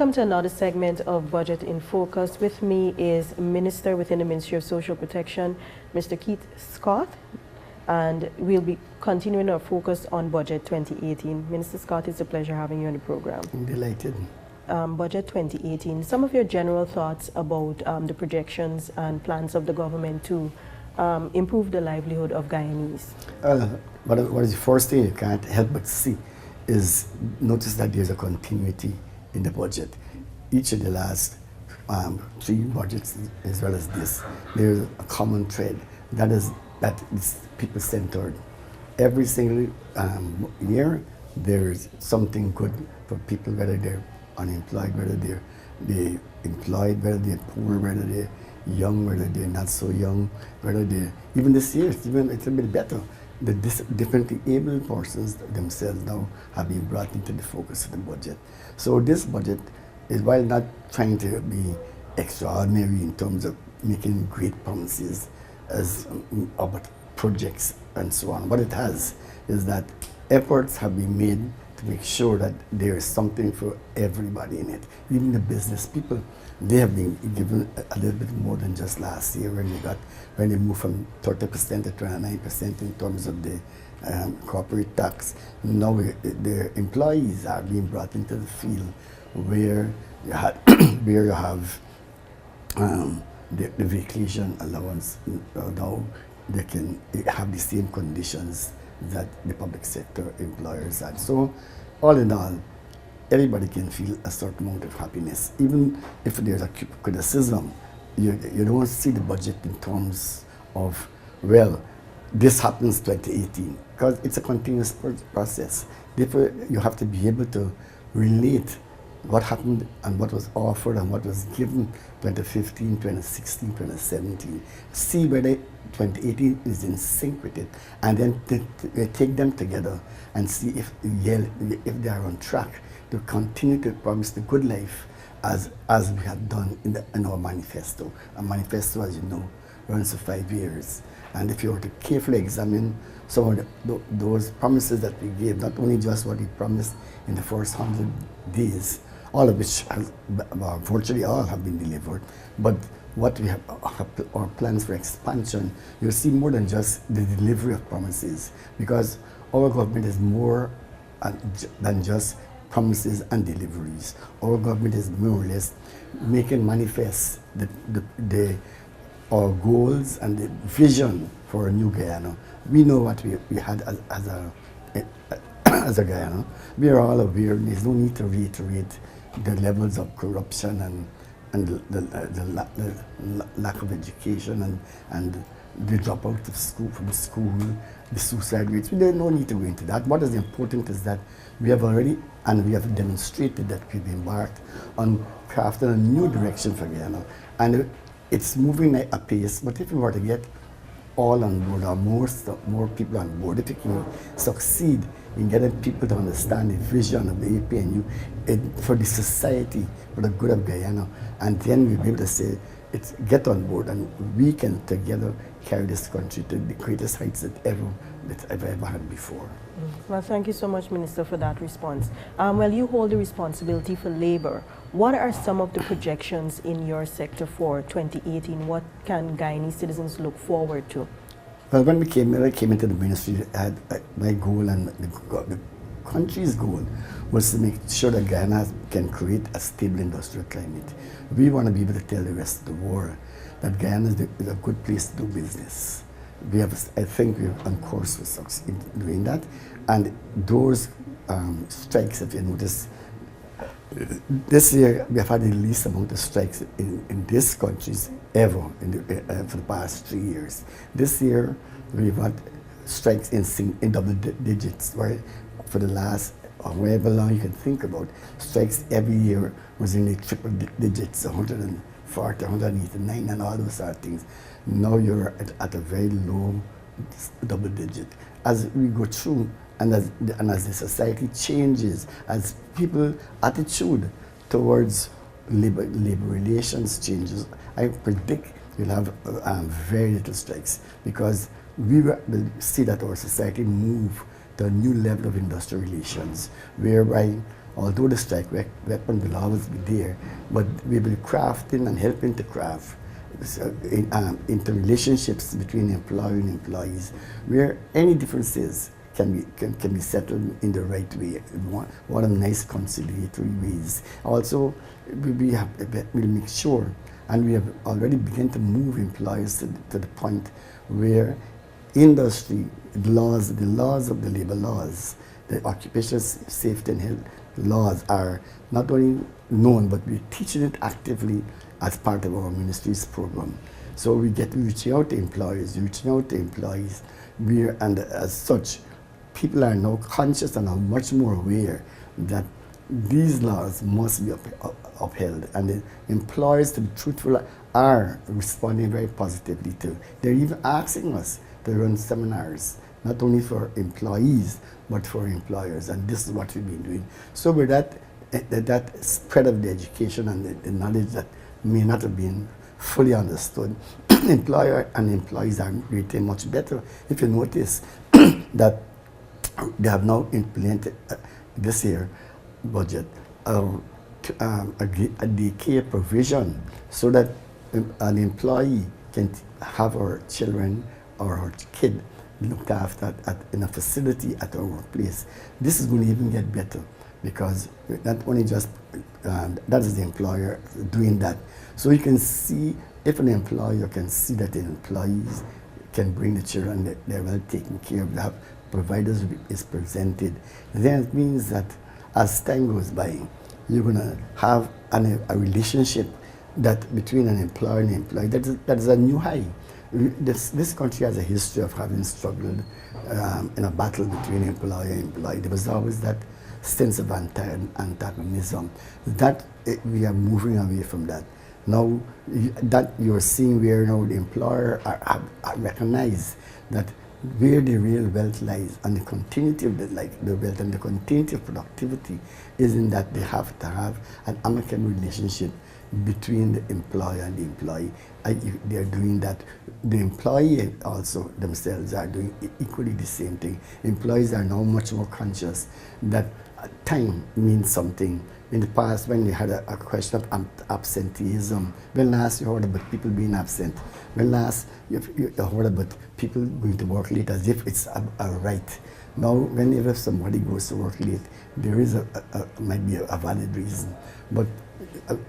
Welcome to another segment of Budget in Focus. With me is Minister within the Ministry of Social Protection, Mr. Keith Scott, and we'll be continuing our focus on Budget 2018. Minister Scott, it's a pleasure having you on the program. I'm delighted. Budget 2018, some of your general thoughts about the projections and plans of the government to improve the livelihood of Guyanese. What is the first thing you can't help but see is notice that there's a continuity in the budget. Each of the last 3 budgets, as well as this, there's a common thread that is people-centered. Every single year, there's something good for people, whether they're unemployed, whether they're employed, whether they're poor, whether they're young, whether they're not so young, whether they're, even this year, it's even a little bit better. The differently able persons themselves now have been brought into the focus of the budget. So this budget is, while not trying to be extraordinary in terms of making great promises as about projects and so on, what it has is that efforts have been made to make sure that there is something for everybody in it. Even the business people, they have been given a little bit more than just last year when they moved from 30% to 29% in terms of the corporate tax. Now their employees are being brought into the field where you have the vacation allowance. Now they can have the same conditions that the public sector employers had. So all in all, everybody can feel a certain amount of happiness. Even if there's a criticism, you don't see the budget in terms of, well, this happens 2018, because it's a continuous process. Therefore, you have to be able to relate what happened and what was offered and what was given 2015, 2016, 2017. See whether 2018 is in sync with it, and then take them together and see if they are on track to continue to promise the good life as we have done in our manifesto. A manifesto, as you know, runs for 5 years. And if you were to carefully examine some of those promises that we gave, not only just what we promised in the first 100 days, all of which virtually all have been delivered, but what we have our plans for expansion, you'll see more than just the delivery of promises, because our government is more than just promises and deliveries. Our government is more or less making manifest our goals and the vision for a new Guyana. We know what we had as a Guyana. We are all aware. There's no need to reiterate the levels of corruption and the lack of education and the dropout from school, the suicide rates. There's no need to go into that. What is important is that we have already, and we have demonstrated that we've embarked on crafting a new direction for Guyana. And it's moving at a pace, but if we were to get all on board, or more people on board, if we can succeed in getting people to understand the vision of the APNU for the society, for the good of Guyana, and then we'll be able to say, get on board, and we can together carry this country to the greatest heights that I've ever had before. Well, thank you so much, Minister, for that response. Well, you hold the responsibility for labor. What are some of the projections in your sector for 2018? What can Guyanese citizens look forward to? Well, when I came into the ministry, my goal and the country's goal was to make sure that Guyana can create a stable industrial climate. We want to be able to tell the rest of the world that Guyana is a good place to do business. I think we're on course to succeed in doing that. And those strikes, if you notice, this year we have had the least amount of strikes in this countries ever for the past 3 years. This year we've had strikes in double digits, right? For the last, or however long you can think about, strikes every year was in the triple digits, 140, 189, and all those sort of things. Now you're at a very low double digit. As we go through, and as the society changes, as people's attitude towards labor relations changes, I predict we'll have very little strikes, because we will see that our society move to a new level of industrial relations, whereby although the strike weapon will always be there, but we will crafting and helping to craft interrelationships between employer and employees, where any differences can be settled in the right way. One of nice conciliatory ways. Also, we'll make sure, and we have already begun to move employers to the point where industry the laws of the labor laws, the occupational safety and health laws are not only known, but we're teaching it actively as part of our ministry's program. So we get reaching out to employers, reaching out to employees, and as such, people are now conscious and are much more aware that these laws must be upheld, and the employers, to be truthful, are responding very positively to. They're even asking us to run seminars, not only for employees, but for employers, and this is what we've been doing. So with that spread of the education and the knowledge that may not have been fully understood, employer and employees are rated much better. If you notice that they have now implemented this year budget a daycare provision so that an employee can have our children or our kid looked after in a facility at our workplace. This is going to even get better because not only just that is the employer doing that. So you can see, if an employer can see that the employees can bring the children, that they're well taken care of, that providers is presented, then it means that as time goes by, you're going to have a relationship that between an employer and employee that is a new high. This country has a history of having struggled in a battle between employer and employee. There was always that sense of antagonism. That we are moving away from that. Now that you're seeing where now the employer are recognize that where the real wealth lies and the continuity of the wealth and the continuity of productivity is in that they have to have an amicable relationship between the employer and the employee. They are doing that. The employee also themselves are doing equally the same thing. Employees are now much more conscious that time means something. In the past, when you had a question of absenteeism, when last you heard about people being absent, when last you heard about people going to work late as if it's a right. Now, whenever somebody goes to work late, there is might be a valid reason. But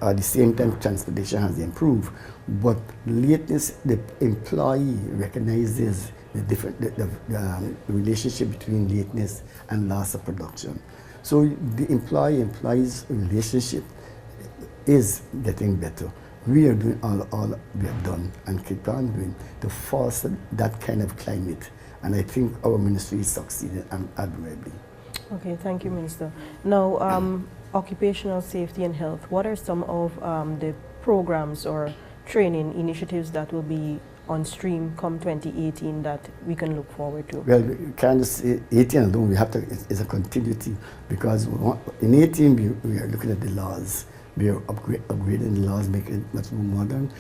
at the same time, transportation has improved. But lateness, the employee recognizes the relationship between lateness and loss of production. So the employee-employee's relationship is getting better. We are doing all we have done and keep on doing to foster that kind of climate. And I think our ministry is succeeding admirably. Okay, thank you, Minister. Now, occupational safety and health, what are some of the programs or training initiatives that will be on stream come 2018 that we can look forward to? Well, we can't just say 18 alone. We have to, it's a continuity, because in 18 we are looking at the laws. We are upgrading the laws, making it much more modern.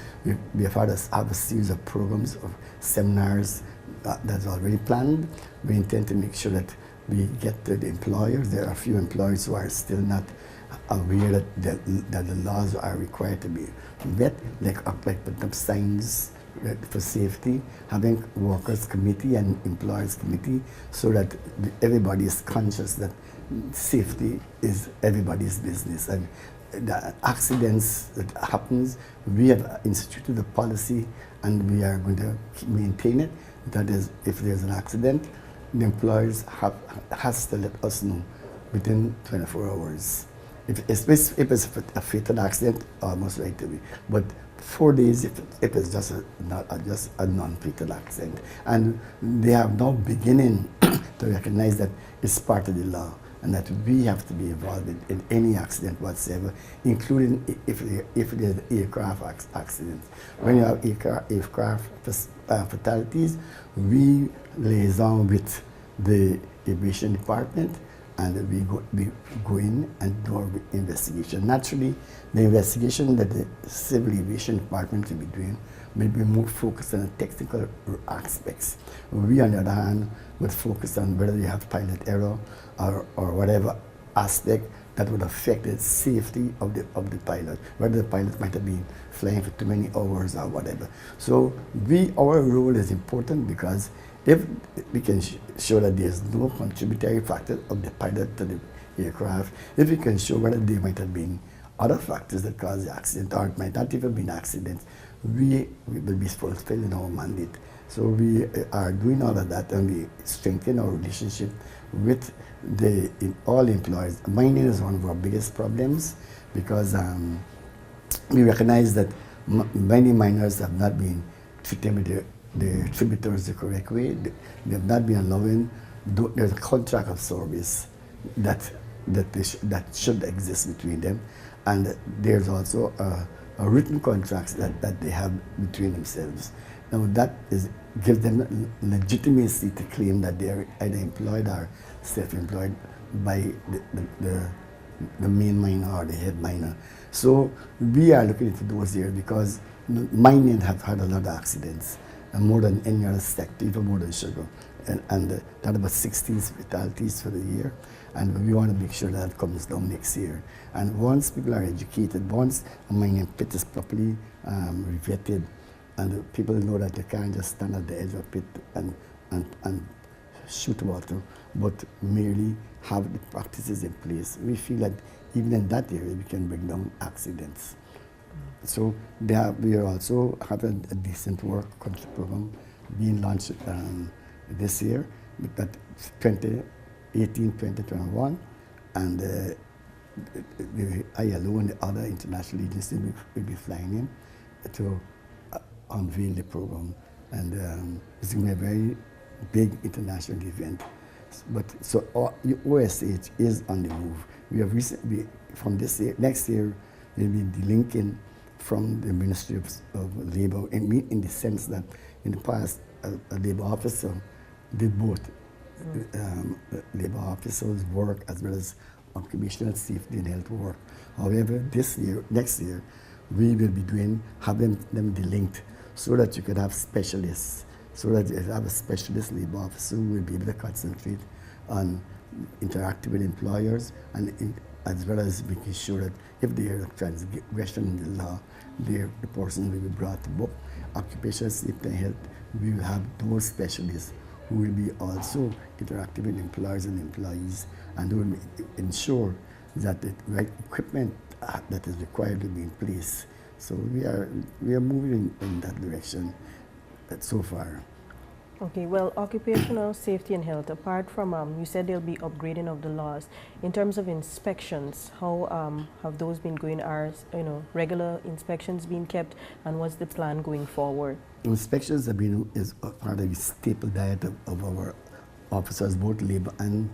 We have had a series of programs, of seminars that's already planned. We intend to make sure that we get to the employers. There are a few employers who are still not aware that the laws are required to be met, like putting up signs for safety, having workers committee and employers committee, so that everybody is conscious that safety is everybody's business. And the accidents that happens, we have instituted a policy and we are going to maintain it. That is, if there's an accident, the employers has to let us know within 24 hours. If it's a fatal accident, almost right away. But 4 days if it's just a non-fatal accident. And they are now beginning to recognize that it's part of the law and that we have to be involved in any accident whatsoever, including if there's aircraft accidents. When you have aircraft fatalities, we liaison with the aviation department and we go in and do our investigation. Naturally, the investigation that the Civil Aviation Department will be doing will be more focused on the technical aspects. We, on the other hand, would focus on whether you have pilot error or whatever aspect that would affect the safety of the pilot, whether the pilot might have been flying for too many hours or whatever. So our role is important because if we can show that there's no contributory factor of the pilot to the aircraft, if we can show whether there might have been other factors that caused the accident or it might not even be an accident, we will be fulfilling our mandate. So we are doing all of that, and we strengthen our relationship with all employees. Mining is one of our biggest problems because we recognize that many miners have not been treating with their tributaries the correct way. They have not been allowing. There's a contract of service that should exist between them, and there's also a written contracts that they have between themselves. Now that gives them legitimacy to claim that they are either employed or self-employed by the main miner or the head miner. So we are looking into those areas because mining have had a lot of accidents, and more than any other sector, even more than sugar. And that about 16 fatalities for the year, and we want to make sure that comes down next year. And once people are educated, once a mining pit is properly revetted, and people know that they can't just stand at the edge of a pit and shoot water, but merely have the practices in place, we feel that even in that area we can bring down accidents. So we are also having a decent work program being launched this year, that 2018-2021, and the ILO and the other international agencies will be flying in to unveil the program, and it's going to be a very big international event. But so OSH is on the move. We have recently, from this year, next year, we'll be delinking from the Ministry of Labour in the sense that in the past, a Labour officer did both Labour officers work as well as occupational safety and health work. However, next year, we will be having them delinked so that you could have specialists, so that you have a specialist Labour officer who will be able to concentrate on interacting with employers, and as well as making sure that if there is a transgression in the law, the person will be brought to book. Occupational safety and health, we will have those specialists who will be also interacting with employers and employees, and who will ensure that the right equipment that is required will be in place. So we are moving in that direction so far. Okay, well, occupational safety and health, apart from, you said there'll be upgrading of the laws. In terms of inspections, how have those been going? Are regular inspections being kept, and what's the plan going forward? Inspections is part of the staple diet of our officers, both labor and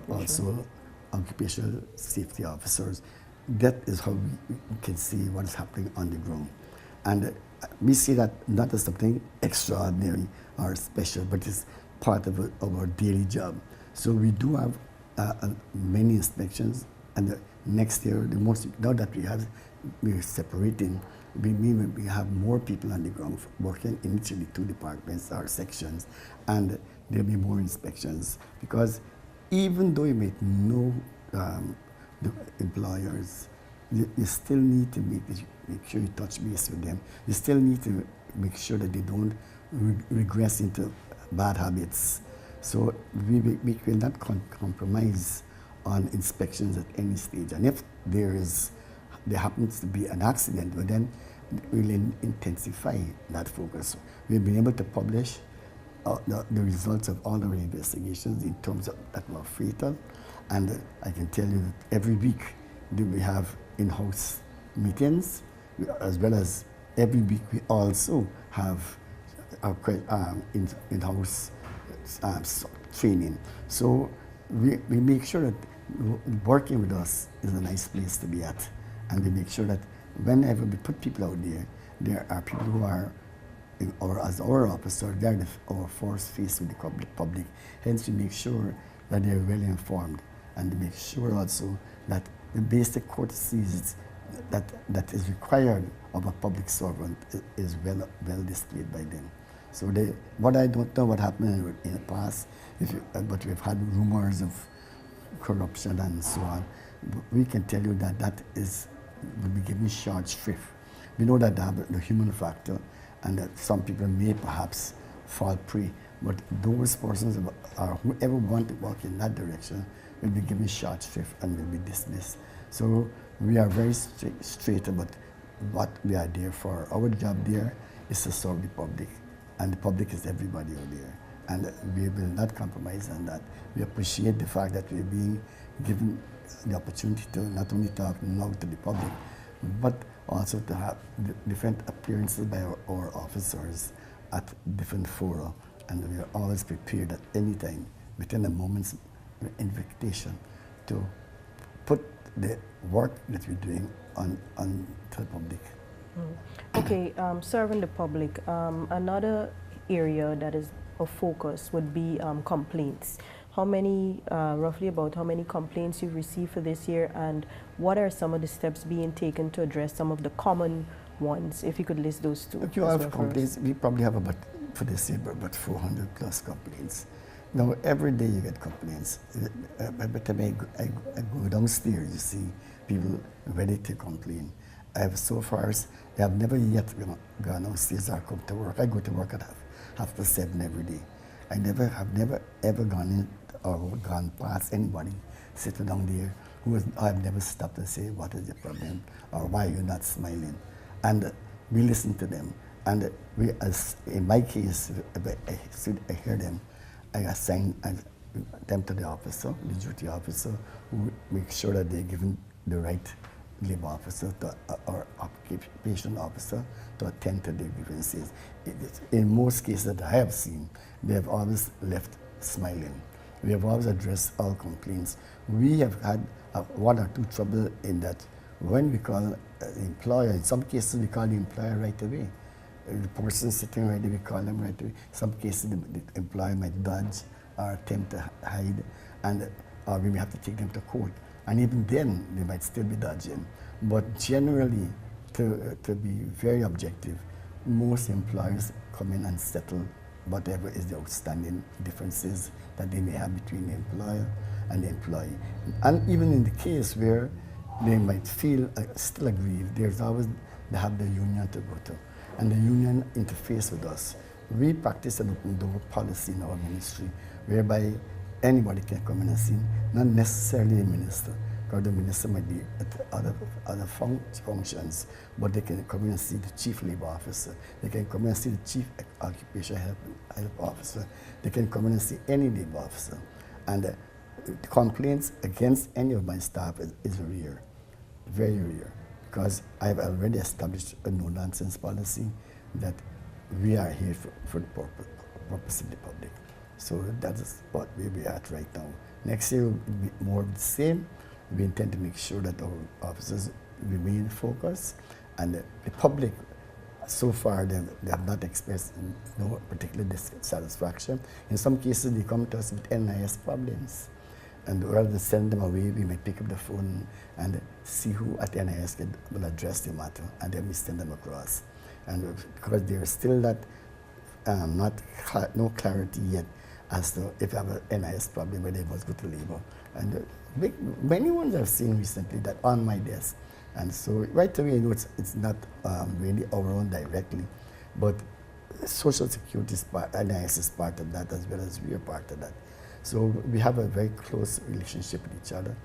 also occupational safety officers. That is how we can see what is happening on the ground. And we see that not as something extraordinary or special, but it's part of our daily job. So we do have many inspections, and next year, now that we're separating, we have more people on the ground working in each of the two departments or sections, and there'll be more inspections, because even though you may know the employers, you still need to make sure you touch base with them. You still need to make sure that they don't regress into bad habits. So we will not compromise on inspections at any stage. And if there happens to be an accident, well, then we'll intensify that focus. We've been able to publish the results of all our investigations in terms of that were fatal. And I can tell you that every week we have in-house meetings, as well as every week we also have in-house training. So we make sure that working with us is a nice place to be at, and we make sure that whenever we put people out there are people who are, or as our officer, they're our first face with the public. Hence, we make sure that they're well informed, and we make sure also that the basic courtesies that is required of a public servant is well displayed by them. So what I don't know what happened in the past, but we've had rumors of corruption and so on, we can tell you that that will be given short shrift. We know that they have the human factor and that some people may perhaps fall prey, but those persons or whoever want to work in that direction will be given short shrift and will be dismissed. So we are very straight about what we are there for. Our job there is to serve the public, and the public is everybody out there. And we will not compromise on that. We appreciate the fact that we're being given the opportunity to not only talk now to the public, but also to have different appearances by our officers at different fora. And we are always prepared at any time, within a moment's invitation, to put the work that we're doing on to the public. Okay, serving the public. Another area that is of focus would be complaints. How many, roughly about how many complaints you've received for this year, and what are some of the steps being taken to address some of the common ones? If you could list those two. If you have complaints, we probably have about, for this year, about 400 plus complaints. Now, every day you get complaints. By the time I go downstairs, you see people ready to complain. So far, I have never yet gone downstairs or come to work. I go to work at 7:30 every day. I have never ever gone in or gone past anybody sitting down there I've never stopped and say, what is the problem, or why are you not smiling? And we listen to them. And we, as in my case, I hear them, I assign them to the officer, the duty officer, who makes sure that they're given the right labor officer or occupation officer to attend to their grievances. In most cases that I have seen, they have always left smiling. We have always addressed all complaints. We have had one or two trouble in that when we call the employer, in some cases we call the employer right away. The person sitting right there, we call them right away. Some cases the employer might dodge or attempt to hide, and or we may have to take them to court. And even then, they might still be dodging. But generally, to be very objective, most employers come in and settle whatever is the outstanding differences that they may have between the employer and the employee. And even in the case where they might feel still aggrieved, there's always, they have the union to go to. And the union interface with us. We practice an open door policy in our ministry, whereby anybody can come in and see, not necessarily the minister, because the minister might be at other functions, but they can come in and see the chief labor officer. They can come in and see the chief occupational health officer. They can come in and see any labor officer. And complaints against any of my staff is rare, very rare, because I've already established a no-nonsense policy that we are here for the purpose of the public. So that is what we are at right now. Next year will be more of the same. We intend to make sure that our officers remain focused, and the public, so far, they have not expressed no particular dissatisfaction. In some cases, they come to us with NIS problems, and rather than send them away, we may pick up the phone and see who at NIS will address the matter, and then we send them across. And because there is still no clarity yet as to if you have an NIS problem, whether they must go to labor. And many ones I've seen recently that on my desk. And so right away, you know, it's not really our own directly, but Social Security is NIS is part of that, as well as we are part of that. So we have a very close relationship with each other,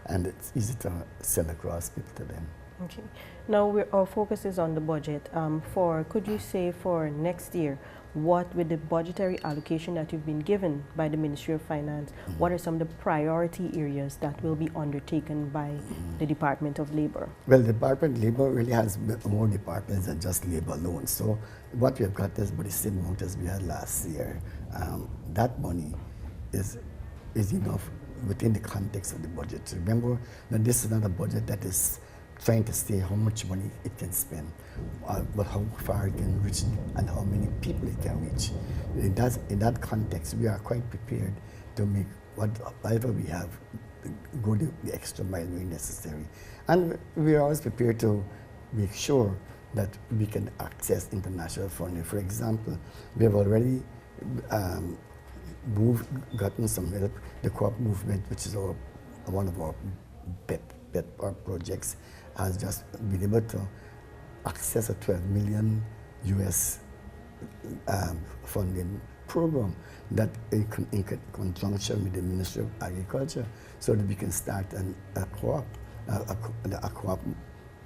and it's easy to send across people to them. Okay. Now our focus is on the budget. Could you say for next year, what with the budgetary allocation that you've been given by the Ministry of Finance, what are some of the priority areas that will be undertaken by the Department of Labor? Well, the Department of Labor really has more departments than just labor alone. So what we have got is about the same amount as we had last year. That money is enough within the context of the budget. Remember that this is not a budget that is trying to say how much money it can spend, but how far it can reach and how many people it can reach. In that context, we are quite prepared to make whatever we have go the extra mile where necessary. And we are always prepared to make sure that we can access international funding. For example, we have already gotten some help, the co-op movement, which is our one of our pet our projects has just been able to access a 12 million US funding program that in conjunction with the Ministry of Agriculture, so that we can start a co-op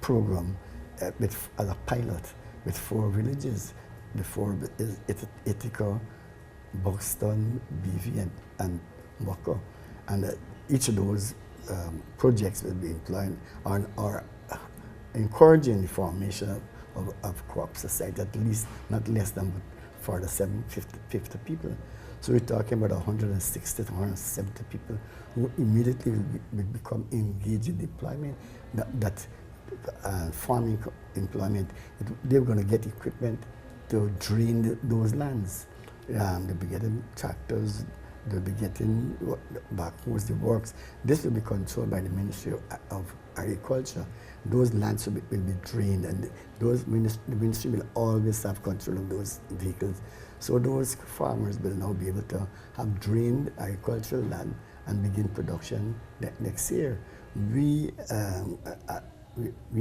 program as a pilot with 4 villages. The 4 is Ithaca, Buxton, Beefy, and Waka. And each of those projects will be employing or encouraging the formation of co-op society, at least not less than for the 750 people. So we're talking about 160 to 170 people who immediately will become engaged in deployment, that farming employment. They're going to get equipment to drain those lands. They'll be getting tractors, they'll be getting backhoes, the works. This will be controlled by the Ministry of Agriculture. Those lands will be drained, and the ministry will always have control of those vehicles. So those farmers will now be able to have drained agricultural land and begin production next year. We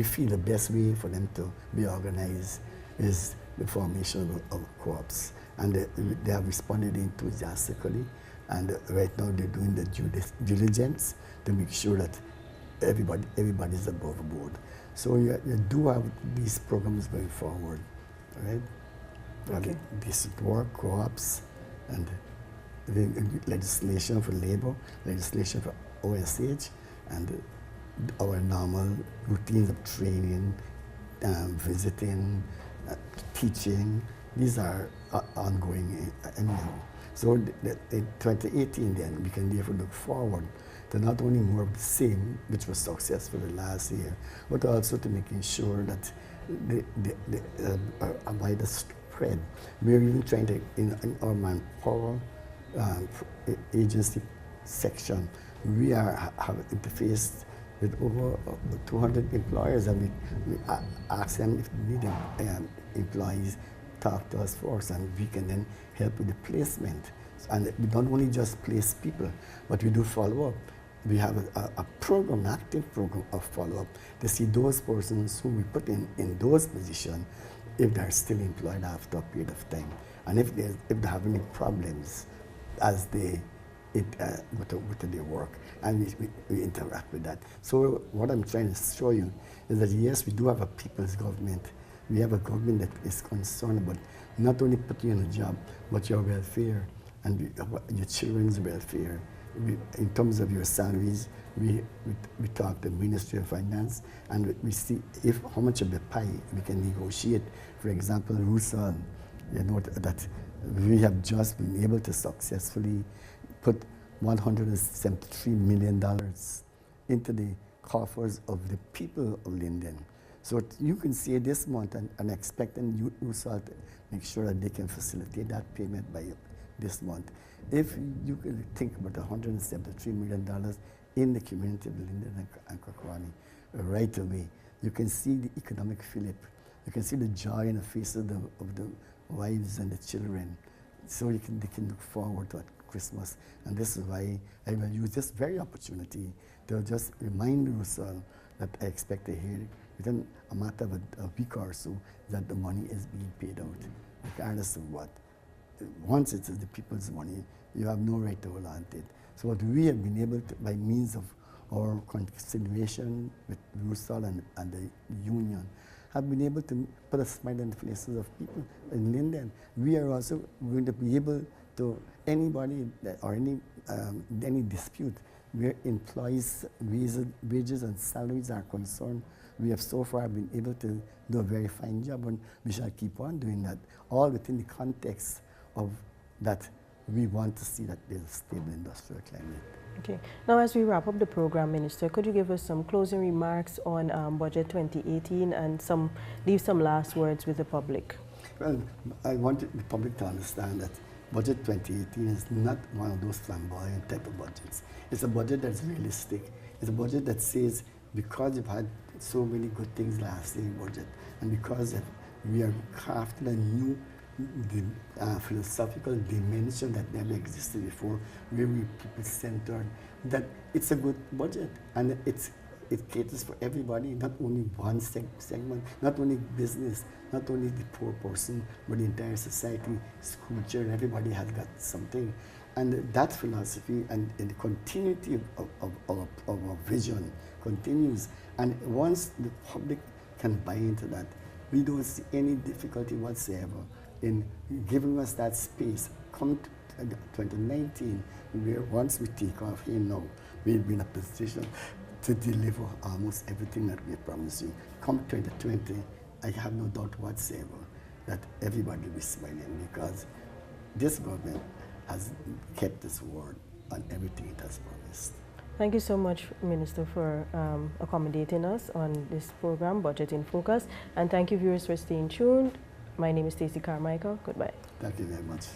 feel the best way for them to be organized is the formation of co-ops, and they have responded enthusiastically, and right now they're doing the due diligence to make sure that everybody's above board. So you do have these programs going forward, right? Okay. Decent work, co-ops, and the legislation for labor, legislation for OSH, and our normal routines of training, visiting, teaching. These are ongoing anyhow. So in 2018 then, we can therefore look forward to not only more of the same, which was successful the last year, but also to making sure that a wider spread. We're even trying to, in our manpower agency section, we have interfaced with over 200 employers, and we ask them if they need employees, talk to us first, and we can then help with the placement. And we don't only just place people, but we do follow up. We have a program, an active program of follow-up to see those persons who we put in those positions, if they're still employed after a period of time, and if they have any problems as they with their work, and we interact with that. So what I'm trying to show you is that yes, we do have a people's government. We have a government that is concerned about not only putting you in a job, but your welfare and your children's welfare. In terms of your salaries, we talk to the Ministry of Finance, and we see how much of the pie we can negotiate. For example, Rusal, you know that we have just been able to successfully put $173 million into the coffers of the people of Linden. So you can see this month and expecting Rusal to make sure that they can facilitate that payment by this month. If you can think about $173 million in the community of Linden and Kwakwani right away, you can see the economic flip. You can see the joy in the faces of the wives and the children. So they can look forward to Christmas. And this is why I will use this very opportunity to just remind Rusal that I expect to hear within a matter of a week or so that the money is being paid out, regardless of what. Once it is the people's money, you have no right to hold on to it. So what we have been able to, by means of our conciliation with Rusal and the union, have been able to put a smile on the faces of people in Linden. We are also going to be able to, anybody or any dispute where employees' wages and salaries are concerned, we have so far been able to do a very fine job, and we shall keep on doing that, all within the context of that we want to see that there's a stable industrial climate. Okay. Now, as we wrap up the program, Minister, could you give us some closing remarks on Budget 2018 and leave some last words with the public? Well, I want the public to understand that Budget 2018 is not one of those flamboyant type of budgets. It's a budget that's realistic. It's a budget that says, because you've had so many good things last year in budget, and because we are crafting a new the philosophical dimension that never existed before, very people-centered, that it's a good budget and it caters for everybody, not only one segment, not only business, not only the poor person, but the entire society, school children, everybody has got something. And that philosophy and the continuity of our vision continues. And once the public can buy into that, we don't see any difficulty whatsoever in giving us that space. Come to 2019, where once we take off here now, we'll be in a position to deliver almost everything that we promised you. Come 2020, I have no doubt whatsoever that everybody will be smiling, because this government has kept its word on everything it has promised. Thank you so much, Minister, for accommodating us on this program, Budget in Focus. And thank you, viewers, for staying tuned. My name is Stacey Carmichael. Goodbye. Thank you very much.